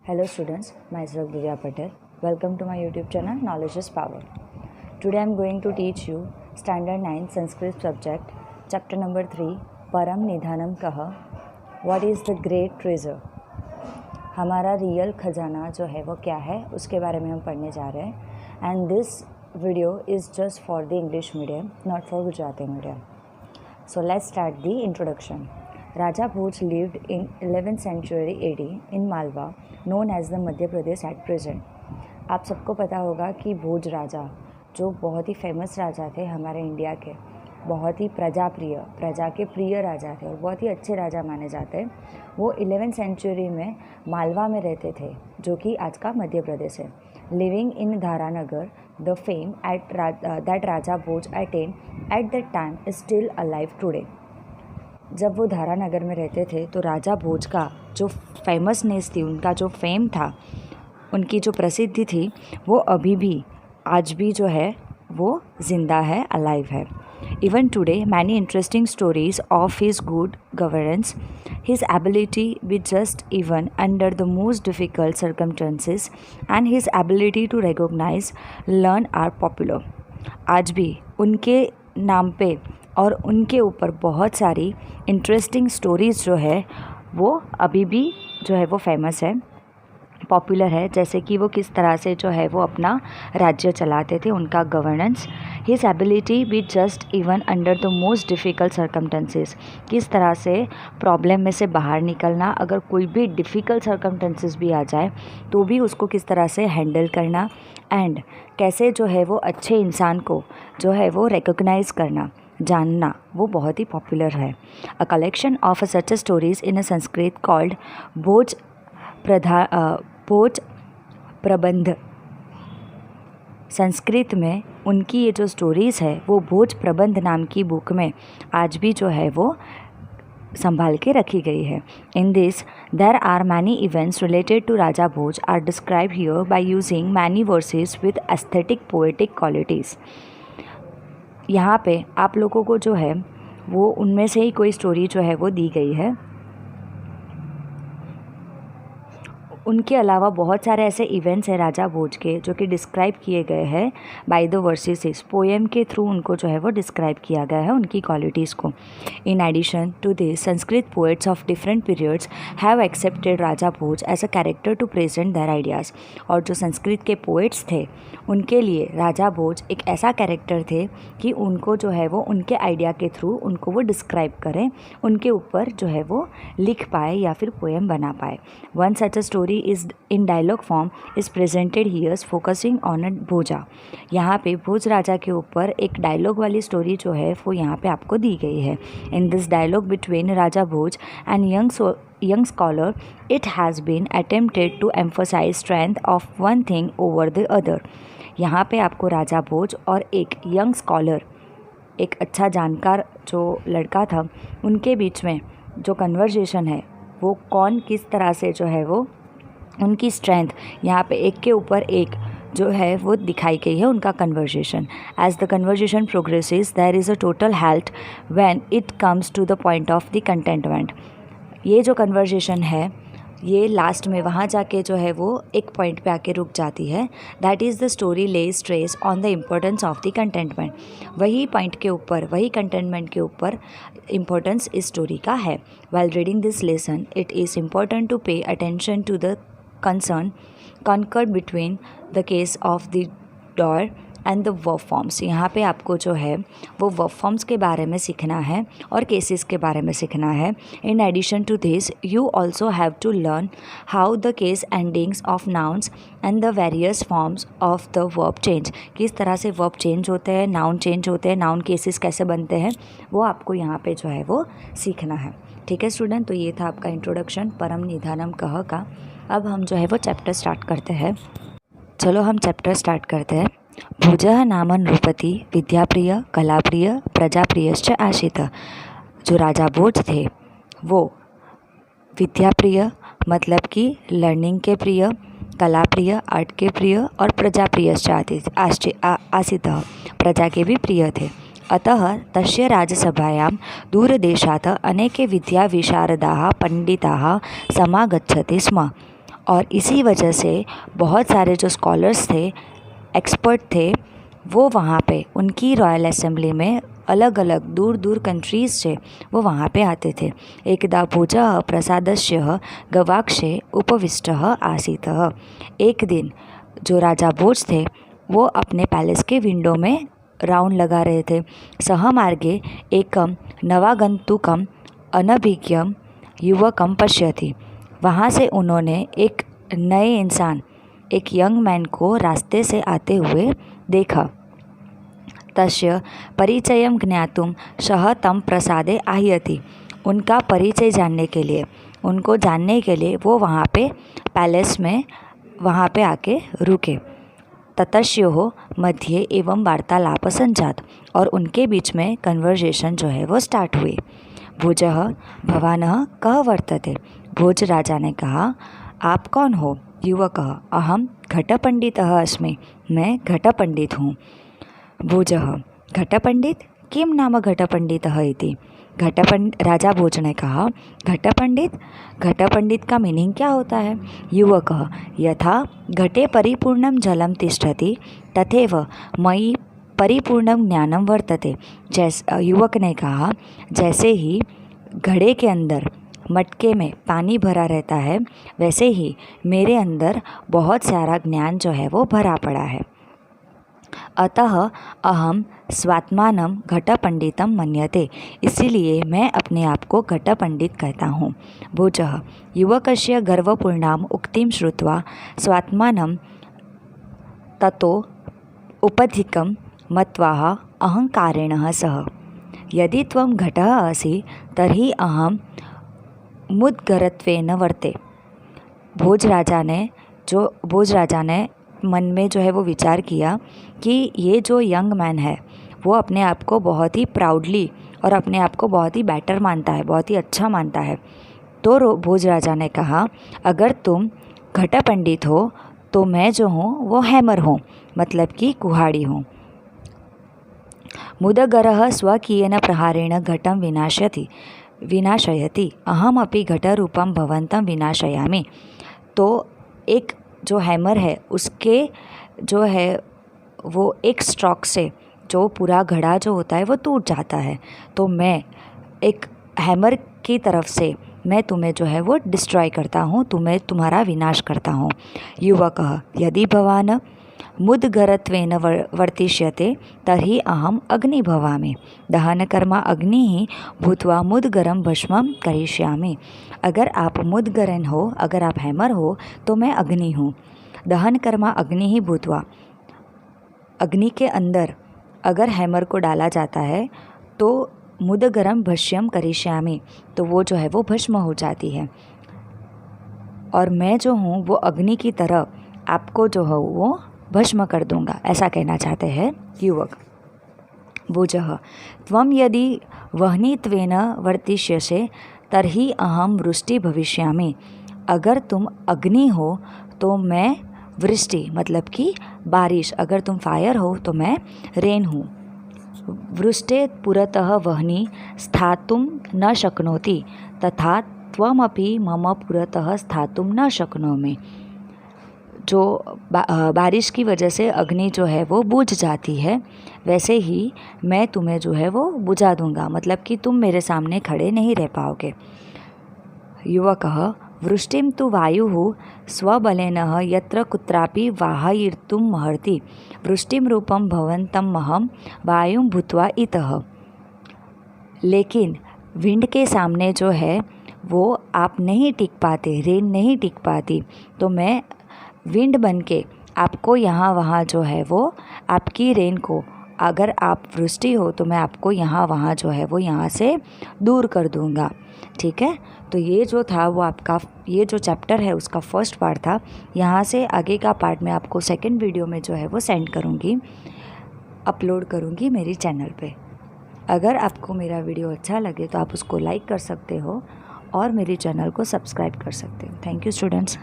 Hello students, myself Divya Patel. Welcome to my YouTube channel Knowledge is Power. Today I am going to teach you Standard 9 Sanskrit subject, chapter number 3, Param Nidhanam Kaha. What is the great treasure? हमारा real खजाना जो है वो क्या है उसके बारे में हम पढ़ने जा रहे हैं and this video is just for the English medium not for Gujarati medium. So let's start the introduction. Raja Bhoj lived in 11th century AD in Malwa, known as the Madhya Pradesh at present. आप सबको पता होगा कि भोज राजा जो बहुत ही famous राजा थे हमारे India के, बहुत ही प्रजा के प्रिय राजा थे और बहुत ही अच्छे राजा माने जाते हैं. वो 11th सेंचुरी में मालवा में रहते थे जो कि आज का मध्य प्रदेश है. Living in Dharanagar, the fame that Raja Bhoj attain at that time is still alive today. जब वो धारानगर में रहते थे तो राजा भोज का जो फेमसनेस थी, उनका जो फेम था, उनकी जो प्रसिद्धि थी, वो अभी भी आज भी जो है वो ज़िंदा है, अलाइव है. Even today, many interesting stories of his good governance, his ability with just even under the most difficult circumstances, and his ability to recognize, learn are popular. आज भी उनके नाम पे और उनके ऊपर बहुत सारी इंटरेस्टिंग स्टोरीज़ जो है वो अभी भी जो है वो फेमस है, पॉपुलर है. जैसे कि वो किस तरह से जो है वो अपना राज्य चलाते थे, उनका governance, his ability with just even under the most difficult circumstances, किस तरह से प्रॉब्लम में से बाहर निकलना, अगर कोई भी डिफ़िकल्ट सर्कमटेंसेस भी आ जाए तो भी उसको किस तरह से हैंडल करना, एंड कैसे जो है वो अच्छे इंसान को जो है वो रिकॉग्नाइज़ करना, जानना, वो बहुत ही पॉपुलर है. A collection of such stories in a Sanskrit called Bhoj Prabandh. Sanskrit में उनकी ये जो स्टोरीज़ है वो भोज प्रबंध नाम की बुक में आज भी जो है वो संभाल के रखी गई है. In this there are many events related to Raja Bhoj are describe here by using many verses with aesthetic poetic qualities. यहाँ पे आप लोगों को जो है वो उनमें से ही कोई स्टोरी जो है वो दी गई है. उनके अलावा बहुत सारे ऐसे इवेंट्स हैं राजा भोज के जो कि डिस्क्राइब किए गए हैं बाय द वर्सेस, पोएम के थ्रू उनको जो है वो डिस्क्राइब किया गया है, उनकी क्वालिटीज़ को. In addition to this, Sanskrit poets of different periods have accepted Raja Bhoj as a character to present their ideas. और जो संस्कृत के पोएट्स थे उनके लिए राजा भोज एक ऐसा कैरेक्टर थे कि उनको जो है वो उनके आइडिया के थ्रू उनको वो डिस्क्राइब करें, उनके ऊपर जो है वो लिख पाए या फिर पोएम बना पाए. One such a story is in dialogue form is presented here focusing on a भोजा. यहाँ पे भोज राजा के ऊपर एक डायलॉग वाली स्टोरी जो है वो यहाँ पे आपको दी गई है. In this dialogue between Raja Bhoj and young scholar, it has been attempted to emphasize strength of one thing over the other. यहाँ पे आपको राजा भोज और एक यंग स्कॉलर, एक अच्छा जानकार जो लड़का था, उनके बीच में जो कन्वर्जेशन है वो कौन किस तरह से जो है वो उनकी स्ट्रेंथ यहाँ पे एक के ऊपर एक जो है वो दिखाई गई है, उनका conversation. As the conversation progresses there is a total health when it comes to the point of the contentment. ये जो कन्वर्जेशन है ये लास्ट में वहाँ जाके जो है वो एक पॉइंट पे आके रुक जाती है. That is the story lays stress on the importance of the contentment. वही पॉइंट के ऊपर, वही कंटेंटमेंट के ऊपर इम्पोर्टेंस इस स्टोरी का है. While reading this lesson it is important to pay attention to the concern concurred between the case of the door and the verb forms. यहाँ पे आपको जो है वो verb forms के बारे में सीखना है और cases के बारे में सीखना है. In addition to this, you also have to learn how the case endings of nouns and the various forms of the verb change. किस तरह से verb change होते हैं, noun change होते हैं, noun cases कैसे बनते हैं, वो आपको यहाँ पे जो है वो सीखना है. ठीक है स्टूडेंट, तो ये था आपका इंट्रोडक्शन परम निधानम कह का. अब हम जो है वो चैप्टर स्टार्ट करते हैं. चलो हम चैप्टर स्टार्ट करते हैं. भोजः नाम नृपति विद्याप्रिय कलाप्रिय प्रजाप्रियश्च आसीत्. जो राजा भोज थे वो विद्याप्रिय मतलब कि लर्निंग के प्रिय, कलाप्रिय आर्ट के प्रिय और प्रजाप्रियश्च आसीत् प्रजा के भी प्रिय थे. अतः तस्य राजसभायां दूरदेशात् अनेके विद्याविशारदाः पंडिताः समागच्छन्ति स्म. और इसी वजह से बहुत सारे जो स्कॉलर्स थे, एक्सपर्ट थे, वो वहाँ पे उनकी रॉयल असेंबली में अलग अलग दूर दूर कंट्रीज़ से वो वहाँ पे आते थे। एकदा भोजः प्रसादस्य गवाक्षे उपविष्टः आसीतः। एक दिन जो राजा भोज थे वो अपने पैलेस के विंडो में राउंड लगा रहे थे। सह मार्गे एकम नवागंतुकम अनभिज्ञम युवकम पश्यति। वहाँ से उन्होंने एक नए इंसान, एक यंग मैन को रास्ते से आते हुए देखा। तस्य परिचयं ज्ञातुम सः तं प्रसादे आह्यति। उनका परिचय जानने के लिए, उनको जानने के लिए वो वहाँ पे पैलेस में वहाँ पे आके रुके। ततस्योः मध्ये एवं वार्तालाप संजात, और उनके बीच में कन्वर्जेशन जो है वो स्टार्ट हुई। भोजः भवानः कः वर्तते। भोज राजा ने कहा, आप कौन हो। युवकः अहम घटपंडितः अस्मि। मैं घटपंडित हूँ। भोजः घटपंडित किं नाम घटपंडितः इति। राजा भोज ने कहा, घटपंडित, घटपंडित का मीनिंग क्या होता है। युवकः यथा घटे परिपूर्णं जलं तिष्ठति तथैव मयि परिपूर्णं ज्ञानं वर्तते। युवक ने कहा, जैसे ही घड़े के अंदर मटके में पानी भरा रहता है, वैसे ही मेरे अंदर बहुत सारा ज्ञान जो है वो भरा पड़ा है। अतः अहम स्वात्मानं घटपंडितं मन्यते। इसीलिए मैं अपने आप को घटपंडित कहता हूँ। भोजः युवकस्य गर्वपूर्णाम् उक्तिं श्रुत्वा स्वात्मानं ततो उपधिकं मत्वा अहंकारेण सह। यदि त्वं घटः असि तर्हि अहम मुद्गरत्वेन वर्ते। भोज राजा ने मन में जो है वो विचार किया कि ये जो यंग मैन है वो अपने आप को बहुत ही प्राउडली और अपने आप को बहुत ही बेटर मानता है, बहुत ही अच्छा मानता है। तो भोज राजा ने कहा, अगर तुम घटपंडित हो तो मैं जो हूँ वो हैमर हूँ, मतलब कि कुहाड़ी हूँ। मुदगरः स्वकीयेन प्रहारेण घटं विनाशयति अहमपि घटरूपं भवन्तं विनाशयामि। तो एक जो हैमर है उसके जो है वो एक स्ट्रोक से जो पूरा घड़ा जो होता है वो टूट जाता है। तो मैं एक हैमर की तरफ से मैं तुम्हें जो है वो डिस्ट्रॉय करता हूँ, तुम्हारा विनाश करता हूँ। युवकः यदि भवान् मुद्गरत्वेन वर्तिष्यते तर्हि अहम अग्नि भवामि। दहनकर्मा अग्नि भूत्वा मुद्गरं भस्मं करिष्यामि। अगर आप मुद्गरन हो, अगर आप हैमर हो तो मैं अग्नि हूँ। दहनकर्मा अग्नि ही भूत्वा, अग्नि के अंदर अगर हैमर को डाला जाता है तो मुद्गरं भस्यं करिष्यामि, तो वो जो है वो भस्म हो जाती है। और मैं जो हूँ वो अग्नि की तरह आपको जो है वो भस्म कर दूंगा, ऐसा कहना चाहते हैं युवक। भोजः त्वं यदि वह्नित्वेन वर्तिष्यसे तर्हि अहम वृष्टि भविष्यामि। अगर तुम अग्नि हो तो मैं वृष्टि, मतलब कि बारिश, अगर तुम फायर हो तो मैं रेन हूँ। वृष्टे पुरतः वह्नि स्थातुं न शक्नोति तथा त्वमपि मम पुरतः स्थातुं न शक्नोमि। जो बारिश की वजह से अग्नि जो है वो बुझ जाती है, वैसे ही मैं तुम्हें जो है वो बुझा दूंगा, मतलब कि तुम मेरे सामने खड़े नहीं रह पाओगे। युवकः वृष्टिं तु वायुः स्वबलेन यत्र कुत्रापि वाहयितुं महर्ति। वृष्टिं रूपं भवन्तम् अहं वायुं भूत्वा इतः। लेकिन विंड के सामने जो है वो आप नहीं टिक पाते, रेन नहीं टिक पाती, तो मैं विंड बन के आपको यहाँ वहाँ जो है वो आपकी रेन को, अगर आप वृष्टि हो तो मैं आपको यहाँ वहाँ जो है वो यहाँ से दूर कर दूँगा। ठीक है, तो ये जो था वो आपका, ये जो चैप्टर है उसका फर्स्ट पार्ट था। यहाँ से आगे का पार्ट मैं आपको सेकंड वीडियो में जो है वो सेंड करूँगी, अपलोड करूँगी मेरी चैनल पे। अगर आपको मेरा वीडियो अच्छा लगे तो आप उसको लाइक कर सकते हो और मेरे चैनल को सब्सक्राइब कर सकते हो। Thank you students.